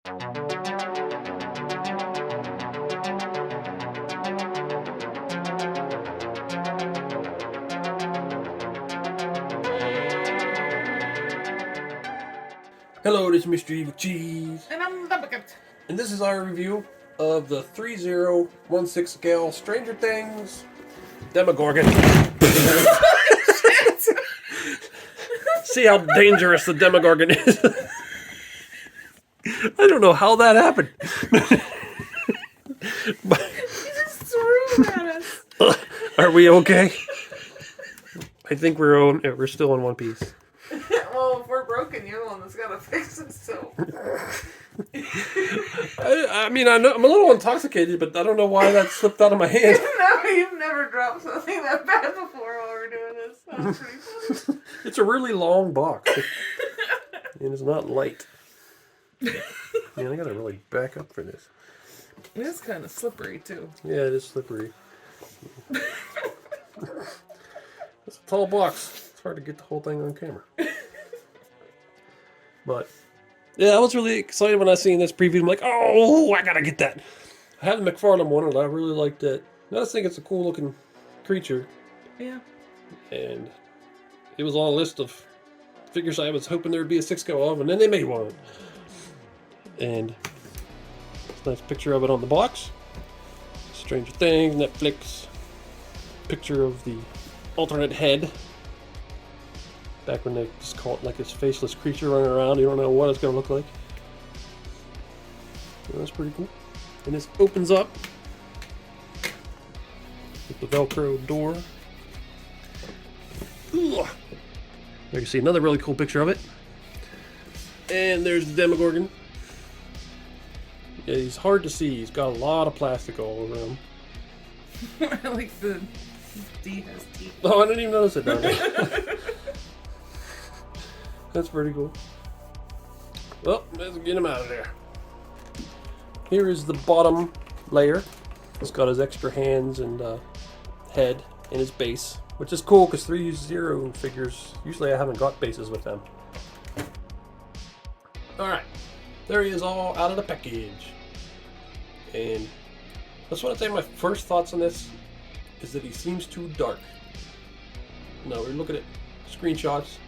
Hello, this is Mr. Evilcheese. And I'm Demogorgon. And this is our review of the Threezero 1/6 scale Stranger Things Demogorgon. See how dangerous the Demogorgon is. I don't know how that happened. You just threw it at us. Are we okay? I think we're still in one piece. Well, if we're broken, you're the one that's got to fix it, so. I mean, I'm a little intoxicated, but I don't know why that slipped out of my hand. You've never dropped something that bad before while we're doing this. That's pretty funny. It's a really long box. And it's not light. Man, I gotta really back up for this. It is kind of slippery, too. Yeah, it is slippery. It's a tall box. It's hard to get the whole thing on camera. But, yeah, I was really excited when I seen this preview. I'm like, oh, I gotta get that. I have the McFarlane one, and I really liked it. I just think it's a cool looking creature. Yeah. And it was on a list of figures I was hoping there would be a 6-go of, and then they made one. And it's a nice picture of it on the box. Stranger Things, Netflix. Picture of the alternate head. Back when they just call it like this faceless creature running around. You don't know what it's going to look like. So that's pretty cool. And this opens up with the Velcro door. Ugh. There you see another really cool picture of it. And there's the Demogorgon. Yeah, he's hard to see. He's got a lot of plastic all over him. I like the D has teeth. Oh, I didn't even notice it down there. That's pretty cool. Well, let's get him out of there. Here is the bottom layer. It's got his extra hands and head and his base, which is cool because Threezero figures, usually I haven't got bases with them. Alright, there he is all out of the package. And I just want to say my first thoughts on this is that he seems too dark. Now, we're looking at screenshots.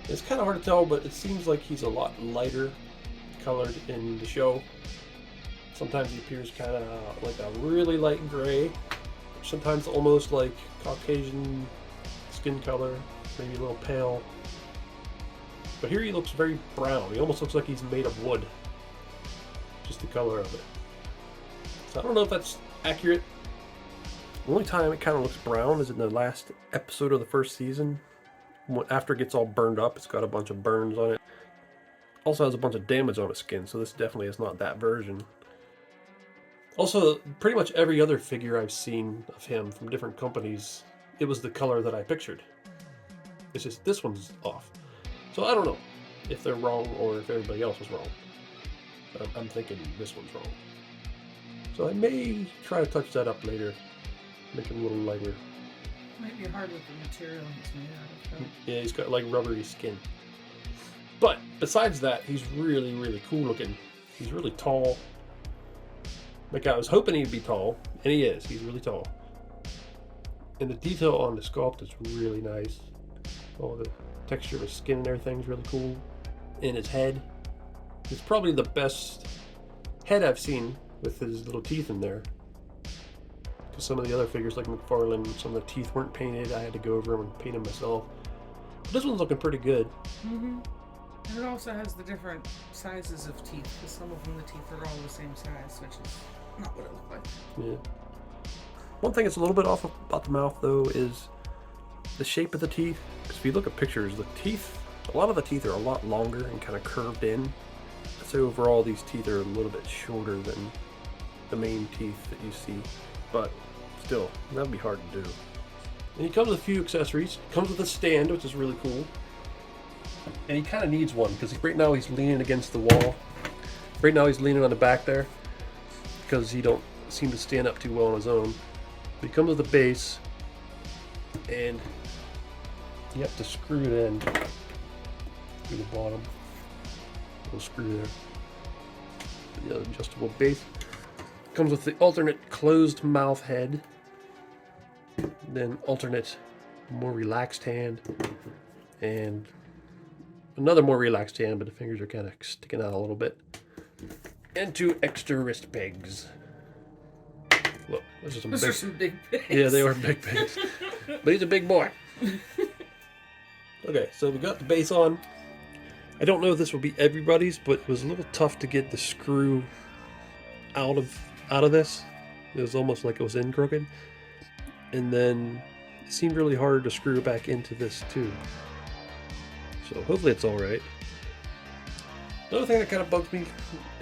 It's kind of hard to tell, but it seems like he's a lot lighter colored in the show. Sometimes he appears kind of like a really light gray. Sometimes almost like Caucasian skin color, maybe a little pale. But here he looks very brown. He almost looks like he's made of wood. Just the color of it. So I don't know if that's accurate. The only time it kind of looks brown is in the last episode of the first season. After it gets all burned up, it's got a bunch of burns on it. Also has a bunch of damage on its skin, so this definitely is not that version. Also, pretty much every other figure I've seen of him from different companies, it was the color that I pictured. It's just this one's off. So I don't know if they're wrong or if everybody else was wrong. I'm thinking this one's wrong. So I may try to touch that up later. Make him a little lighter. Might be hard with the material he's made out of. Yeah, he's got like rubbery skin. But besides that, he's really, really cool looking. He's really tall. Like I was hoping he'd be tall, and he is. He's really tall. And the detail on the sculpt is really nice. All the texture of his skin and everything's really cool. And his head. It's probably the best head I've seen with his little teeth in there. Because some of the other figures like McFarlane, some of the teeth weren't painted. I had to go over them and paint them myself. But this one's looking pretty good. Mm-hmm. And it also has the different sizes of teeth, because some of them the teeth are all the same size, which is not what it looked like. Yeah. One thing that's a little bit off about the mouth though is the shape of the teeth. Because if you look at pictures, the teeth, a lot of the teeth are a lot longer and kind of curved in. So overall these teeth are a little bit shorter than the main teeth that you see. But still, that'd be hard to do. And he comes with a few accessories. Comes with a stand, which is really cool. And he kind of needs one because right now he's leaning against the wall. Right now he's leaning on the back there because he don't seem to stand up too well on his own. But he comes with a base, and you have to screw it in through the bottom. Little screw there. the adjustable base. Comes with the alternate closed mouth head. Then alternate more relaxed hand. And another more relaxed hand, but the fingers are kind of sticking out a little bit. And 2 extra wrist pegs. Look, those are some big pegs. Yeah, they are big pegs. But he's a big boy. Okay, so we got the base on. I don't know if this will be everybody's, but it was a little tough to get the screw out of this. It was almost like it was in crooked. And then it seemed really hard to screw it back into this too. So hopefully it's alright. Another thing that kind of bugs me,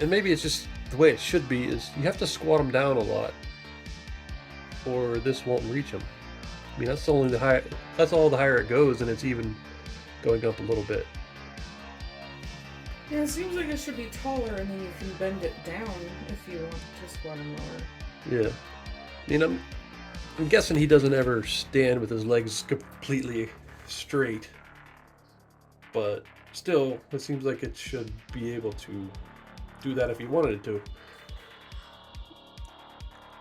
and maybe it's just the way it should be, is you have to squat them down a lot, or this won't reach them. I mean, that's only that's all the higher it goes, and it's even going up a little bit. Yeah, it seems like it should be taller, and then you can bend it down if you want to squat them lower. Yeah, I mean, I'm guessing he doesn't ever stand with his legs completely straight, but still, it seems like it should be able to do that if he wanted it to.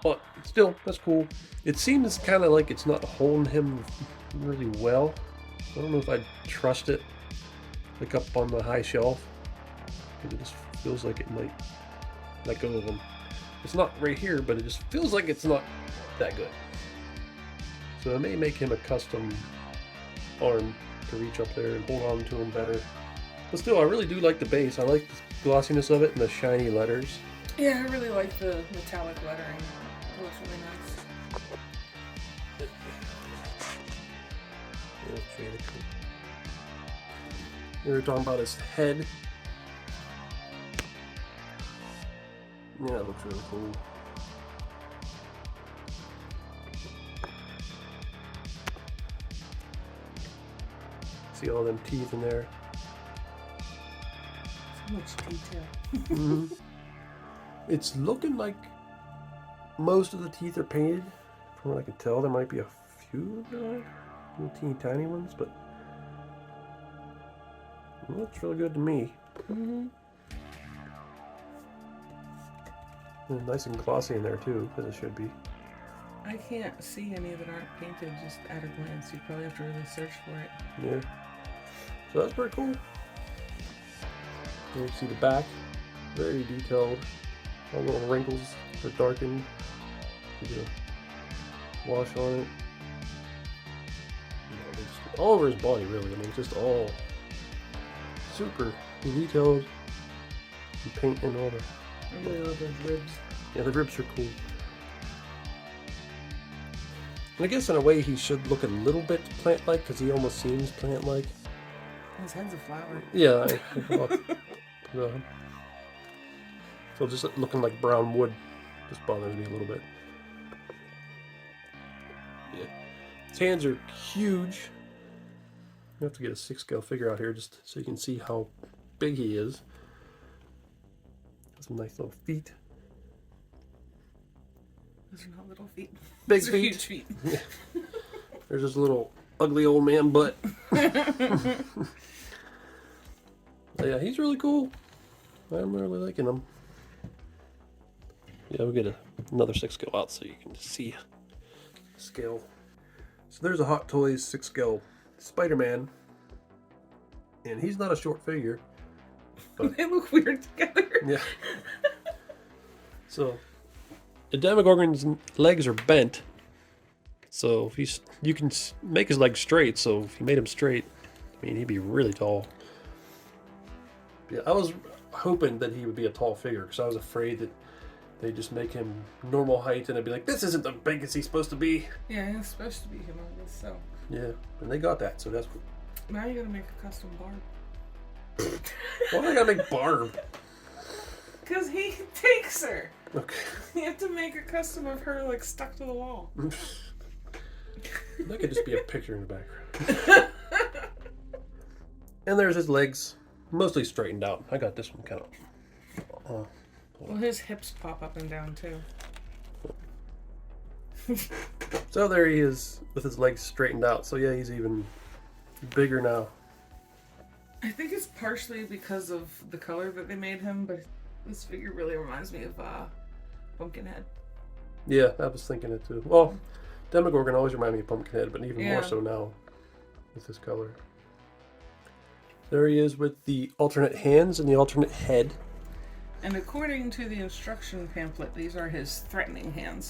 But still, that's cool. It seems kind of like it's not holding him really well. I don't know if I'd trust it like up on the high shelf, because it just feels like it might let go of him. It's not right here, but it just feels like it's not that good. So I may make him a custom arm to reach up there and hold on to him better. But still, I really do like the base. I like the glossiness of it and the shiny letters. Yeah, I really like the metallic lettering. It looks really nice. Yeah, that's really cool. We were talking about his head. Yeah, it looks really cool. See all them teeth in there. So much detail. Mm-hmm. It's looking like most of the teeth are painted. From what I can tell, there might be a few little teeny tiny ones, but it looks really good to me. Mm-hmm. And nice and glossy in there too, as it should be. I can't see any that aren't painted just at a glance. You probably have to really search for it. Yeah. So that's pretty cool. You can see the back, very detailed. All the little wrinkles are darkened. You get a wash on it. You know, just all over his body, really. I mean, just all super detailed. And paint and all the. I really love those ribs. Yeah, the ribs are cool. And I guess in a way he should look a little bit plant-like, because he almost seems plant-like. His head's a flower. Yeah. So just looking like brown wood just bothers me a little bit. Yeah. His hands are huge. You have to get a 6-scale figure out here just so you can see how big he is. Some nice little feet. Those are not little feet. Big Those feet. are huge feet. Yeah. There's this little ugly old man butt. Yeah, he's really cool. I'm really liking him. Yeah, we'll get another 6-scale out so you can see the scale. So there's a Hot Toys 6-scale Spider-Man. And he's not a short figure. But they look weird together. yeah. So the Demogorgon's legs are bent. So if you can make his legs straight. So if you made him straight, I mean, he'd be really tall. Yeah, I was hoping that he would be a tall figure because I was afraid that they just make him normal height and I'd be like, this isn't the big as he's supposed to be. Yeah, he's supposed to be humongous, so. Yeah, and they got that, so that's cool. Now you gotta make a custom Barb. Why do I gotta make Barb? Because he takes her. Okay. You have to make a custom of her, like, stuck to the wall. That could just be a picture in the background. And there's his legs, mostly straightened out. I got this one kind of. Well, his hips pop up and down, too. So there he is with his legs straightened out. So yeah, he's even bigger now. I think it's partially because of the color that they made him, but This figure really reminds me of Pumpkinhead. Yeah, I was thinking it too. Well, Demogorgon always reminded me of Pumpkinhead, but even more so now with this color. There he is with the alternate hands and the alternate head. And according to the instruction pamphlet, these are his threatening hands.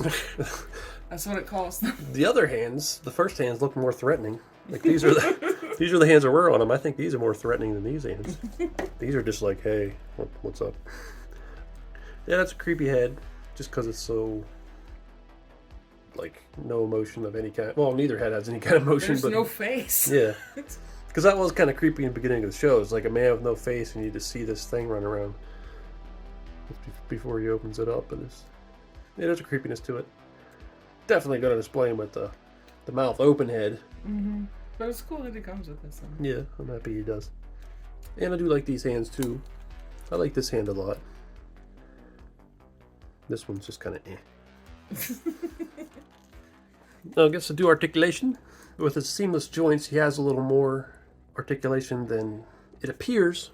That's what it calls them. The other hands, the first hands, look more threatening. Like these are the hands that were on him. I think these are more threatening than these hands. These are just like, hey, what's up? Yeah, that's a creepy head, just because it's so, like, no emotion of any kind. Well, neither head has any kind of emotion. There's no face. Yeah. Because that was kind of creepy in the beginning of the show. It's like a man with no face, and you just see this thing run around before he opens it up. And there's a creepiness to it. Definitely going to display him with the mouth open head. Mm-hmm. But it's cool that it comes with this one. Yeah, I'm happy he does. And I do like these hands too. I like this hand a lot. This one's just kind of eh. Now I guess to do articulation. With his seamless joints, he has a little more articulation than it appears.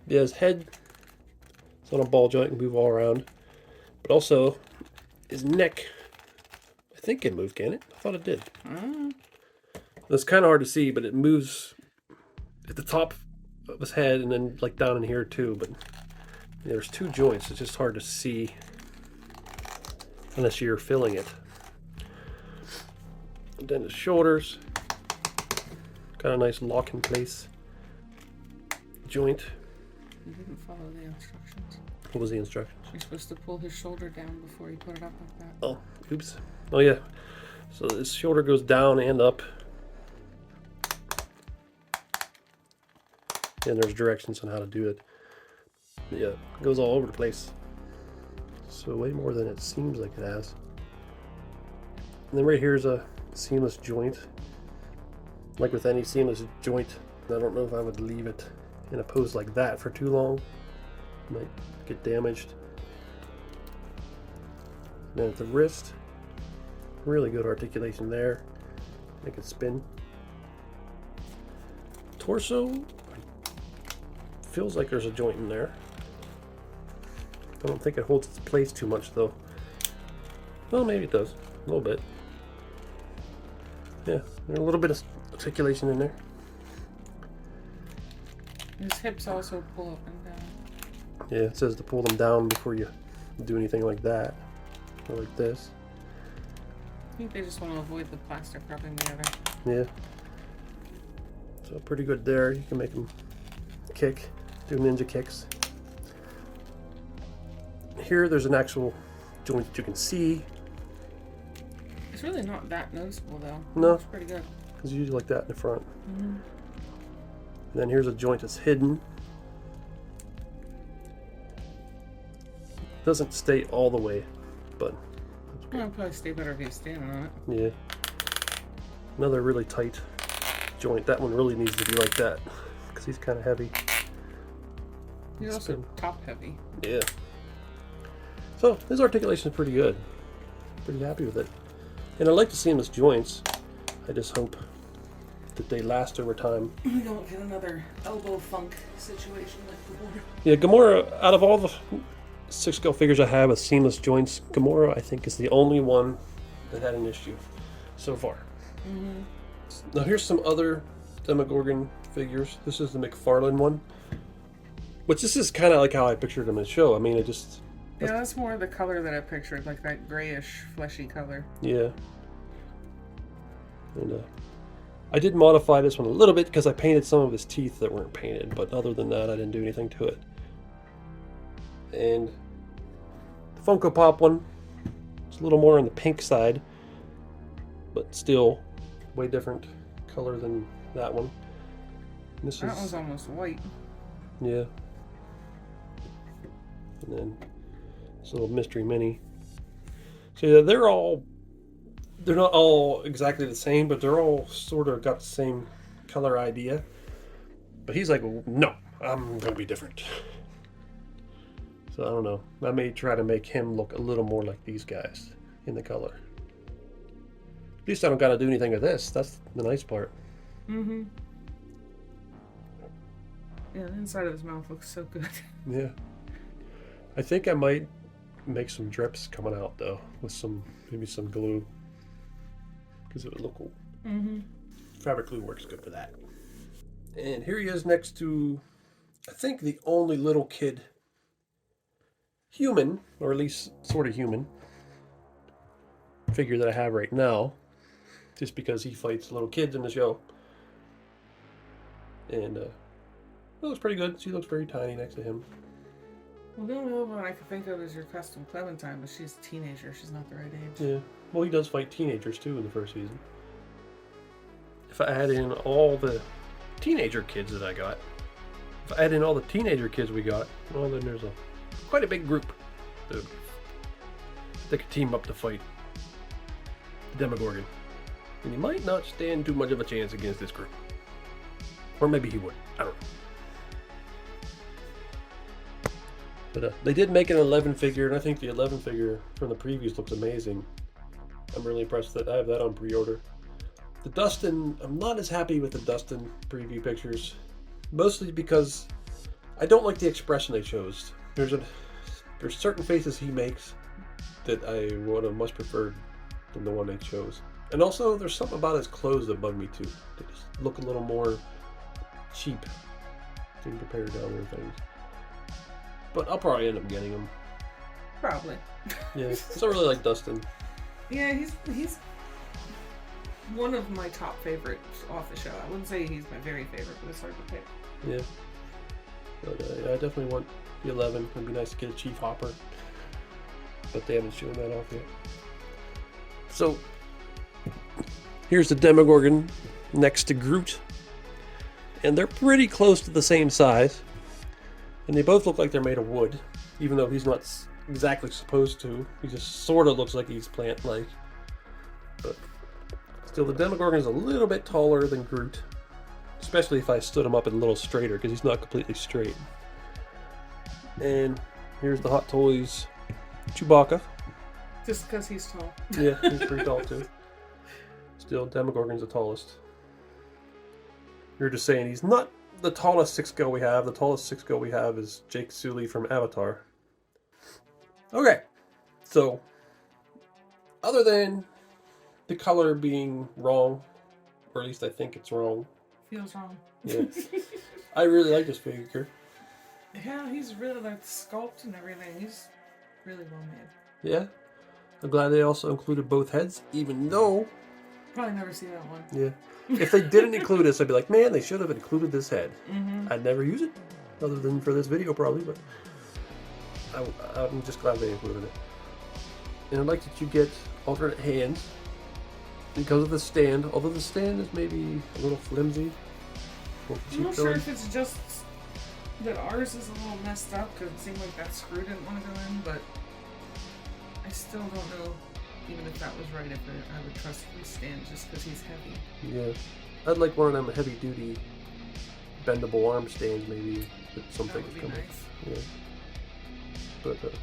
Yeah, his head is on a ball joint and move all around. But also, his neck, I think it moved, can it? I thought it did. It's kind of hard to see, but it moves at the top of his head and then like down in here too. But there's two joints. It's just hard to see unless you're filling it. And then his shoulders, got a nice lock in place joint. You didn't follow the instructions. What was the instructions? You're supposed to pull his shoulder down before you put it up like that. Oh, oops. Oh yeah. So his shoulder goes down and up. And there's directions on how to do it. Yeah, it goes all over the place. So way more than it seems like it has. And then right here is a seamless joint. Like with any seamless joint, I don't know if I would leave it in a pose like that for too long. It might get damaged. Then at the wrist, really good articulation there. Make it spin. Torso, feels like there's a joint in there. I don't think it holds its place too much though. Well, maybe it does. A little bit. Yeah, there's a little bit of articulation in there. His hips also pull up and down. Yeah, it says to pull them down before you do anything like that. Or like this. I think they just want to avoid the plastic rubbing together. Yeah. So pretty good there. You can make them kick, do ninja kicks. Here there's an actual joint that you can see. It's really not that noticeable though. No. It's pretty good. It's usually like that in the front. Mm-hmm. And then here's a joint that's hidden. Doesn't stay all the way, but that's okay. Well, it'll probably stay better if you're standing on it. Yeah. Another really tight joint. That one really needs to be like that because he's kind of heavy. He's also top heavy. Yeah. So his articulation is pretty good. Pretty happy with it. And I like the seamless joints. I just hope that they last over time. We don't get another elbow funk situation like Gamora. Yeah, Gamora, out of all the 6-scale figures I have with seamless joints, Gamora I think is the only one that had an issue so far. Mm-hmm. Now here's some other Demogorgon figures. This is the McFarlane one. Which this is kind of like how I pictured him in the show. I mean, it just... Yeah, that's more the color that I pictured, like that grayish, fleshy color. Yeah. And I did modify this one a little bit because I painted some of his teeth that weren't painted, but other than that, I didn't do anything to it. And the Funko Pop one, it's a little more on the pink side, but still way different color than that one. And this That one's almost white. Yeah. And then this little mystery mini. So yeah, they're not all exactly the same, but they're all sort of got the same color idea. But he's like, well, no, I'm gonna be different. So I don't know. I may try to make him look a little more like these guys in the color. At least I don't gotta do anything with this. That's the nice part. Mm-hmm. Yeah, the inside of his mouth looks so good. Yeah. I think I might make some drips coming out though, with maybe some glue, because it would look cool. Mm-hmm. Fabric glue works good for that. And here he is next to, I think, the only little kid human, or at least sort of human, figure that I have right now, just because he fights little kids in the show. And it looks pretty good. She looks very tiny next to him. Well, the only one I can think of is your custom Clementine, but she's a teenager. She's not the right age. Yeah. Well, he does fight teenagers too in the first season. If I add in all the teenager kids that I got, if I add in all the teenager kids we got, well, then there's quite a big group that could team up to fight the Demogorgon. And he might not stand too much of a chance against this group. Or maybe he would. I don't know. But they did make an 11 figure, and I think the 11 figure from the previews looks amazing. I'm really impressed that I have that on pre-order. The Dustin, I'm not as happy with the Dustin preview pictures. Mostly because I don't like the expression they chose. There's certain faces he makes that I would have much preferred than the one they chose. And also, there's something about his clothes that bug me too. They just look a little more cheap in compared to other things. But I'll probably end up getting him. Probably. Yeah, I don't really like Dustin. Yeah, he's one of my top favorites off the show. I wouldn't say he's my very favorite, but it's hard to pick. Yeah. But yeah, I definitely want the 11. It'd be nice to get a Chief Hopper. But they haven't shown that off yet. So, here's the Demogorgon next to Groot. And they're pretty close to the same size. And they both look like they're made of wood, even though he's not exactly supposed to. He just sort of looks like he's plant-like. But still, the Demogorgon is a little bit taller than Groot. Especially if I stood him up a little straighter, because he's not completely straight. And here's the Hot Toys Chewbacca. Just because he's tall. Yeah, he's pretty tall too. Still, Demogorgon's the tallest. You're just saying he's not the tallest 6'0" we have. The tallest 6'0" we have is Jake Sully from Avatar. Okay, so other than the color being wrong, or at least I think it's wrong. Feels wrong. Yeah, I really like this figure. Yeah, he's really like the sculpt and everything. He's really well made. Yeah, I'm glad they also included both heads, even though. Probably never see that one. Yeah. If they didn't include this, I'd be like, man, they should have included this head. Mm-hmm. I'd never use it, other than for this video probably, but I'm just glad they included it. And I'd like that you get alternate hands because of the stand, although the stand is maybe a little flimsy. I'm not sure if it's just that ours is a little messed up because it seemed like that screw didn't want to go in, but I still don't know. Even if that was right, if I would trust his stand just because he's heavy. Yeah. I'd like one of them heavy-duty bendable arm stands maybe that something That would be come nice. with. Yeah. But,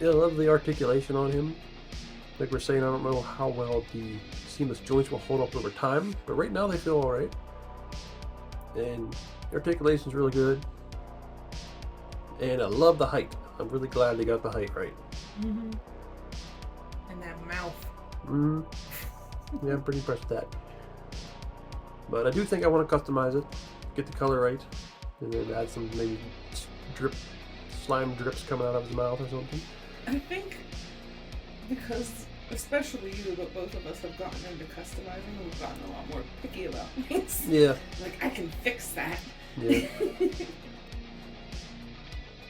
yeah, I love the articulation on him. Like we're saying, I don't know how well the seamless joints will hold up over time, but right now they feel alright. And the articulation's really good. And I love the height. I'm really glad they got the height right. Mm-hmm. And that mouth. Yeah, I'm pretty impressed with that. But I do think I want to customize it, get the color right, and then add some maybe slime drips coming out of his mouth or something. I think because, especially you, but both of us have gotten into customizing, and we've gotten a lot more picky about things. Yeah. Like, I can fix that. Yeah.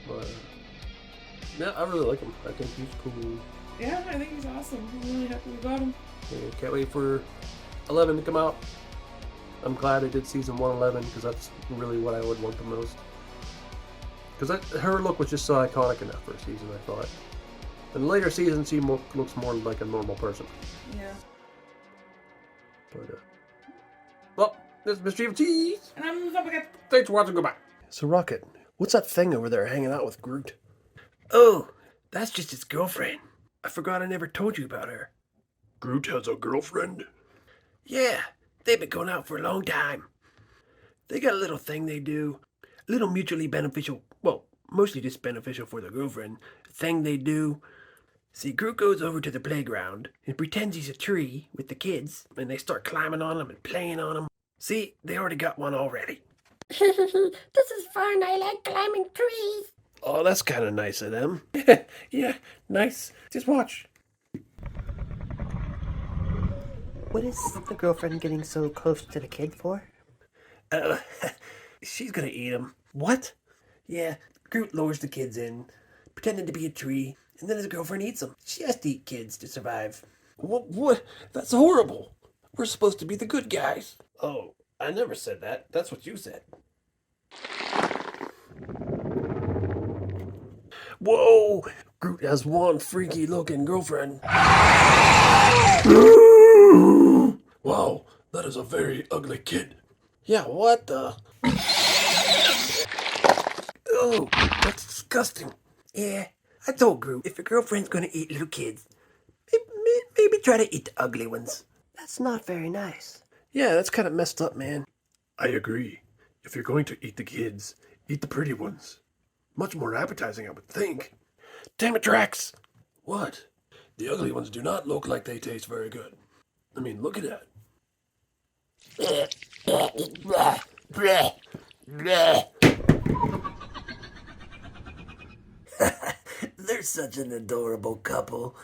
But yeah, I really like him. I think he's cool. Yeah, I think he's awesome. I'm really happy we got him. Yeah, can't wait for 11 to come out. I'm glad they did season 111 because that's really what I would want the most. Because her look was just so iconic in that first season, I thought. In later seasons, she looks more like a normal person. Yeah. But, well, this is Mr. Evilcheese. And I'm Demogorgon. Thanks for watching. Goodbye. So, Rocket, what's that thing over there hanging out with Groot? Oh, that's just his girlfriend. I forgot I never told you about her. Groot has a girlfriend? Yeah, they've been going out for a long time. They got a little thing they do. A little mutually beneficial, well, mostly just beneficial for the girlfriend. The thing they do. See, Groot goes over to the playground and pretends he's a tree with the kids, and they start climbing on him and playing on him. See, they already got one already. This is fun. I like climbing trees. Oh, that's kind of nice of them. Yeah, nice. Just watch. What is the girlfriend getting so close to the kid for? She's gonna eat him. What? Yeah, Groot lowers the kids in, pretending to be a tree, and then his girlfriend eats them. She has to eat kids to survive. What? That's horrible. We're supposed to be the good guys. Oh, I never said that. That's what you said. Whoa! Groot has one freaky looking girlfriend. Wow, that is a very ugly kid. Yeah, what the? Oh, that's disgusting. Yeah, I told Groot, if your girlfriend's gonna eat little kids, maybe try to eat the ugly ones. That's not very nice. Yeah, that's kind of messed up, man. I agree. If you're going to eat the kids, eat the pretty ones. Much more appetizing, I would think. Damn it, Drax! What? The ugly ones do not look like they taste very good. I mean, look at that. They're such an adorable couple.